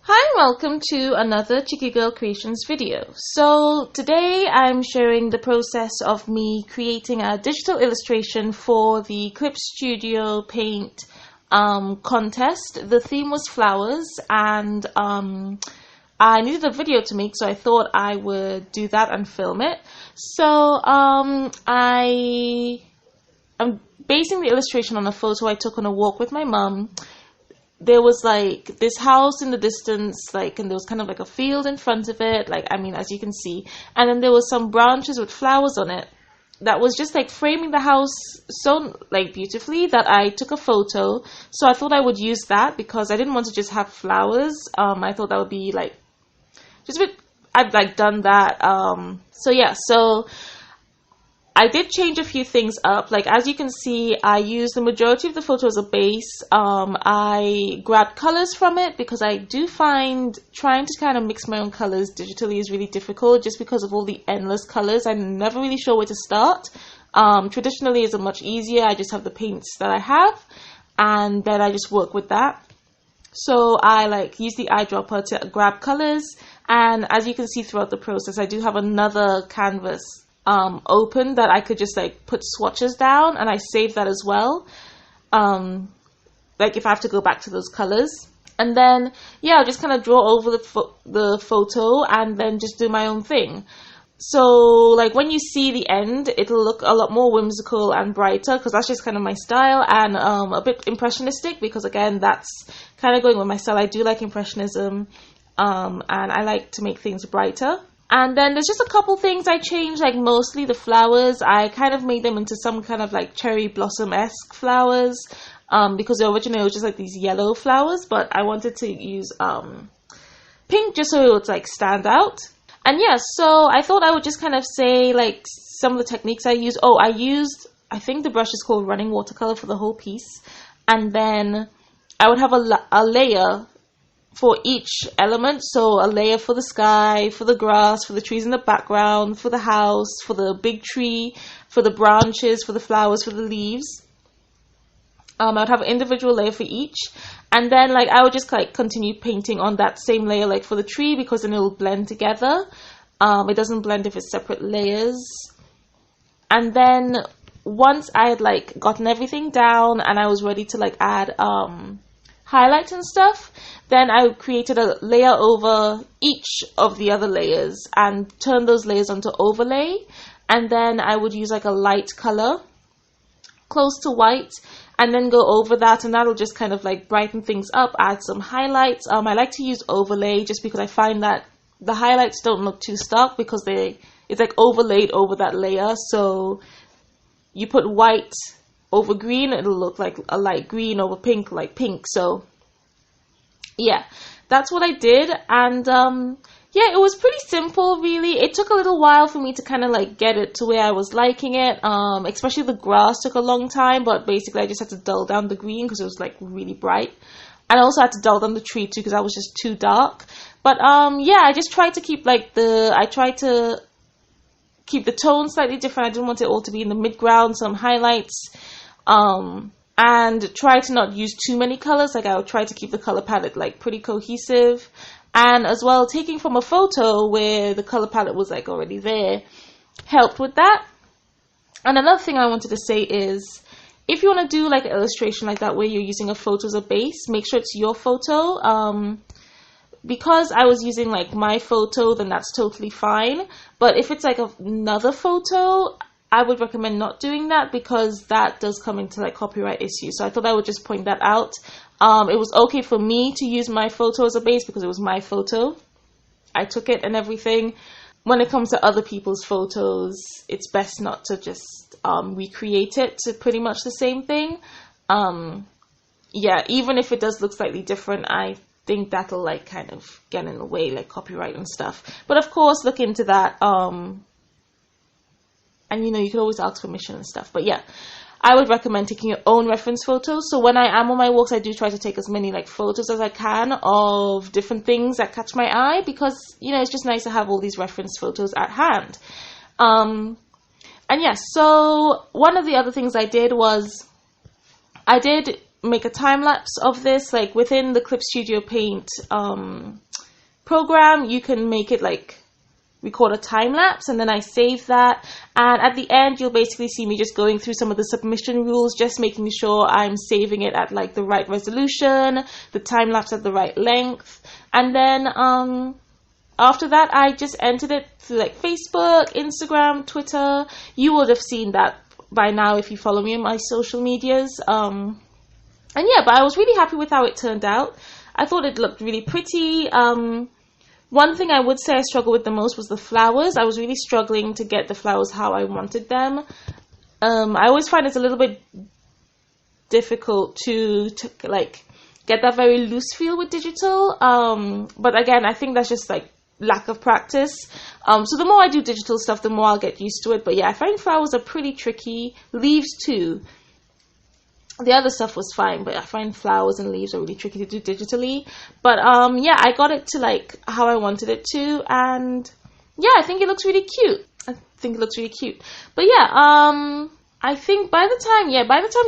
Hi, welcome to another Checiegirl Creations video. So today I'm sharing the process of me creating a digital illustration for the Clip Studio Paint contest. The theme was flowers and I needed a video to make, so I thought I would do that and film it. So I'm basing the illustration on a photo I took on a walk with my mum. There was like this house in the distance, and there was kind of like a field in front of it, as you can see. And then there was some branches with flowers on it that was just like framing the house so beautifully that I took a photo. So I thought I would use that because I didn't want to just have flowers. I thought that would be just a bit, I've done that. So I did change a few things up. As you can see, I used the majority of the photo as a base. I grabbed colors from it because I do find trying to kind of mix my own colors digitally is really difficult just because of all the endless colors. I'm never really sure where to start. Traditionally, it's much easier. I just have the paints that I have and then I just work with that. So I use the eyedropper to grab colors, and as you can see throughout the process, I do have another canvas open that I could just put swatches down, and I save that as well. If I have to go back to those colors, and then I'll just kind of draw over the photo and then just do my own thing. So when you see the end, it'll look a lot more whimsical and brighter because that's just kind of my style, and a bit impressionistic because again that's kind of going with my style. I do like impressionism, and I like to make things brighter. And then there's just a couple things I changed, mostly the flowers. I kind of made them into some kind of cherry blossom-esque flowers, because originally it was just these yellow flowers, but I wanted to use pink just so it would stand out. And so I thought I would just kind of say some of the techniques I used. I think the brush is called running watercolor for the whole piece, and then I would have a layer for each element. So a layer for the sky, for the grass, for the trees in the background, for the house, for the big tree, for the branches, for the flowers, for the leaves. I would have an individual layer for each, and then I would just continue painting on that same layer for the tree, because then it'll blend together. It doesn't blend if it's separate layers. And then once I had gotten everything down and I was ready to add highlights and stuff, then I created a layer over each of the other layers and turned those layers onto overlay. And then I would use a light color close to white and then go over that, and that'll just kind of brighten things up, add some highlights. I like to use overlay just because I find that the highlights don't look too stark because it's overlaid over that layer. So you put white over green, it'll look like a light green over pink, pink. So that's what I did. And it was pretty simple, really. It took a little while for me to kind of get it to where I was liking it. Especially the grass took a long time, but basically I just had to dull down the green because it was really bright. And I also had to dull down the tree too because that was just too dark. But I just tried to keep keep the tone slightly different. I didn't want it all to be in the mid-ground, some highlights. And try to not use too many colors. I would try to keep the color palette pretty cohesive. And as well, taking from a photo where the color palette was already there helped with that. And another thing I wanted to say is, if you want to do an illustration like that where you're using a photo as a base, make sure it's your photo. Because I was using my photo, then that's totally fine. But if it's another photo, I would recommend not doing that because that does come into copyright issues. So I thought I would just point that out. It was okay for me to use my photo as a base because it was my photo. I took it and everything. When it comes to other people's photos, it's best not to just recreate it to pretty much the same thing. Even if it does look slightly different, I think that'll kind of get in the way, copyright and stuff. But of course, look into that. And you can always ask permission and stuff. But I would recommend taking your own reference photos. So when I am on my walks, I do try to take as many photos as I can of different things that catch my eye, because it's just nice to have all these reference photos at hand. So one of the other things I did was I did make a time lapse of this. Like within the Clip Studio Paint program, you can make it like record a time lapse, and then I save that, and at the end you'll basically see me just going through some of the submission rules, just making sure I'm saving it at like the right resolution, the time lapse at the right length, and then after that I just entered it through like Facebook, Instagram, Twitter. You would have seen that by now if you follow me on my social medias. And yeah, but I was really happy with how it turned out. I thought it looked really pretty. One thing I would say I struggled with the most was the flowers. I was really struggling to get the flowers how I wanted them. I always find it's a little bit difficult to like get that very loose feel with digital. But again, I think that's just like lack of practice. So the more I do digital stuff, the more I'll get used to it. But yeah, I find flowers are pretty tricky. Leaves too. The other stuff was fine, but I find flowers and leaves are really tricky to do digitally. But yeah, I got it to like how I wanted it to, and yeah, I think it looks really cute. But yeah, I think by the time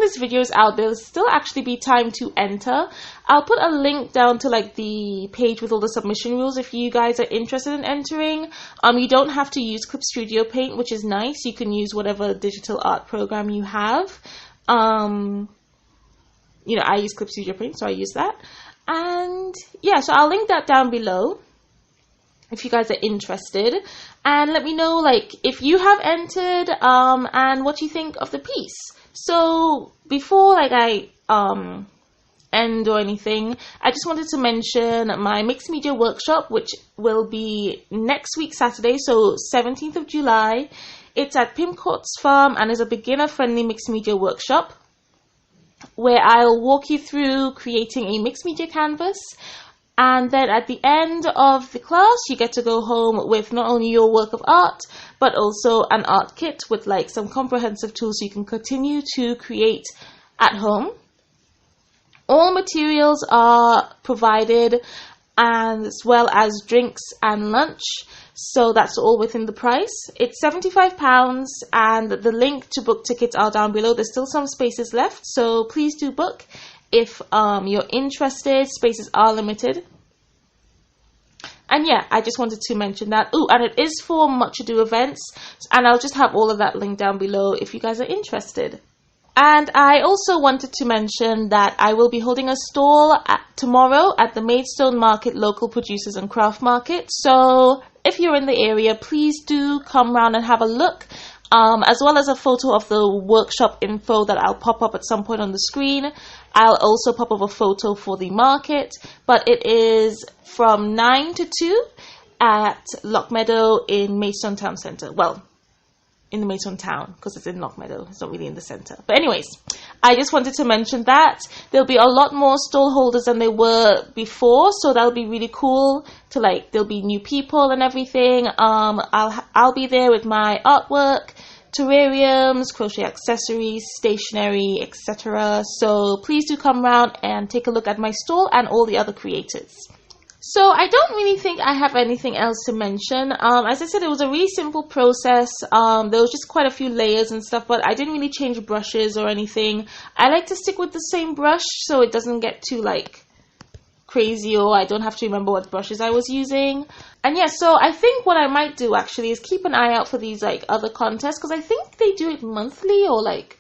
this video is out, there'll still actually be time to enter. I'll put a link down to like the page with all the submission rules if you guys are interested in entering. You don't have to use Clip Studio Paint, which is nice. You can use whatever digital art program you have. You know, I use Clip Studio Paint, so I use that. And yeah, so I'll link that down below if you guys are interested. And let me know, like, if you have entered, and what you think of the piece. So before, like, I end or anything, I just wanted to mention my mixed media workshop, which will be next week Saturday, so 17th of July. It's at Pimcourt's Farm and is a beginner-friendly mixed media workshop, where I'll walk you through creating a mixed media canvas, and then at the end of the class you get to go home with not only your work of art but also an art kit with like some comprehensive tools so you can continue to create at home. All materials are provided, and as well as drinks and lunch, so that's all within the price. It's £75, and the link to book tickets are down below. There's still some spaces left, so please do book if you're interested. Spaces are limited. And yeah, I just wanted to mention that. Oh, and it is for Much Ado Events, and I'll just have all of that linked down below if you guys are interested. And I also wanted to mention that I will be holding a stall tomorrow at the Maidstone Market Local Producers and Craft Market. So if you're in the area, please do come round and have a look, as well as a photo of the workshop info that I'll pop up at some point on the screen. I'll also pop up a photo for the market, but it is from 9 to 2 at Lockmeadow in Maidstone Town Centre. Well, in the Maidstone town, because it's in Lockmeadow. It's not really in the centre. But anyways, I just wanted to mention that. There'll be a lot more stall holders than there were before, so that'll be really cool to like, there'll be new people and everything. I'll be there with my artwork, terrariums, crochet accessories, stationery, etc. So please do come round and take a look at my stall and all the other creators. So I don't really think I have anything else to mention. As I said, it was a really simple process. There was just quite a few layers and stuff, but I didn't really change brushes or anything. I like to stick with the same brush so it doesn't get too like crazy, or I don't have to remember what brushes I was using. And yeah, so I think what I might do actually is keep an eye out for these like other contests, because I think they do it monthly or like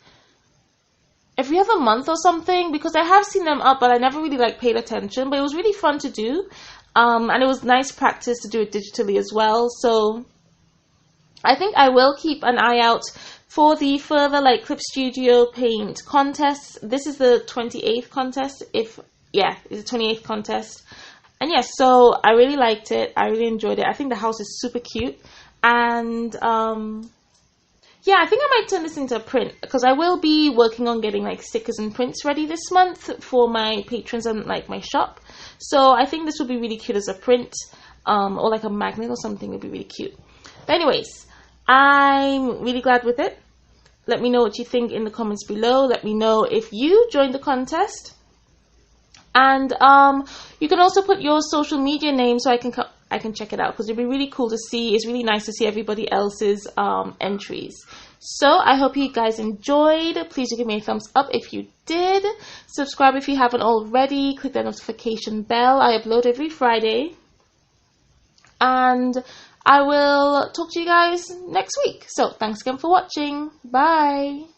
every other month or something, because I have seen them up, but I never really like paid attention. But it was really fun to do, and it was nice practice to do it digitally as well. So I think I will keep an eye out for the further like Clip Studio Paint contests. This is the 28th contest. It's the 28th contest. And yes, so I really liked it. I really enjoyed it. I think the house is super cute, and yeah, I think I might turn this into a print, because I will be working on getting like stickers and prints ready this month for my patrons and like my shop. So I think this would be really cute as a print, or like a magnet or something would be really cute. But anyways, I'm really glad with it. Let me know what you think in the comments below. Let me know if you joined the contest. And you can also put your social media name so I can check it out, because it'd be really cool to see. It's really nice to see everybody else's entries. So I hope you guys enjoyed. Please do give me a thumbs up if you did. Subscribe if you haven't already. Click that notification bell. I upload every Friday. And I will talk to you guys next week. So thanks again for watching. Bye.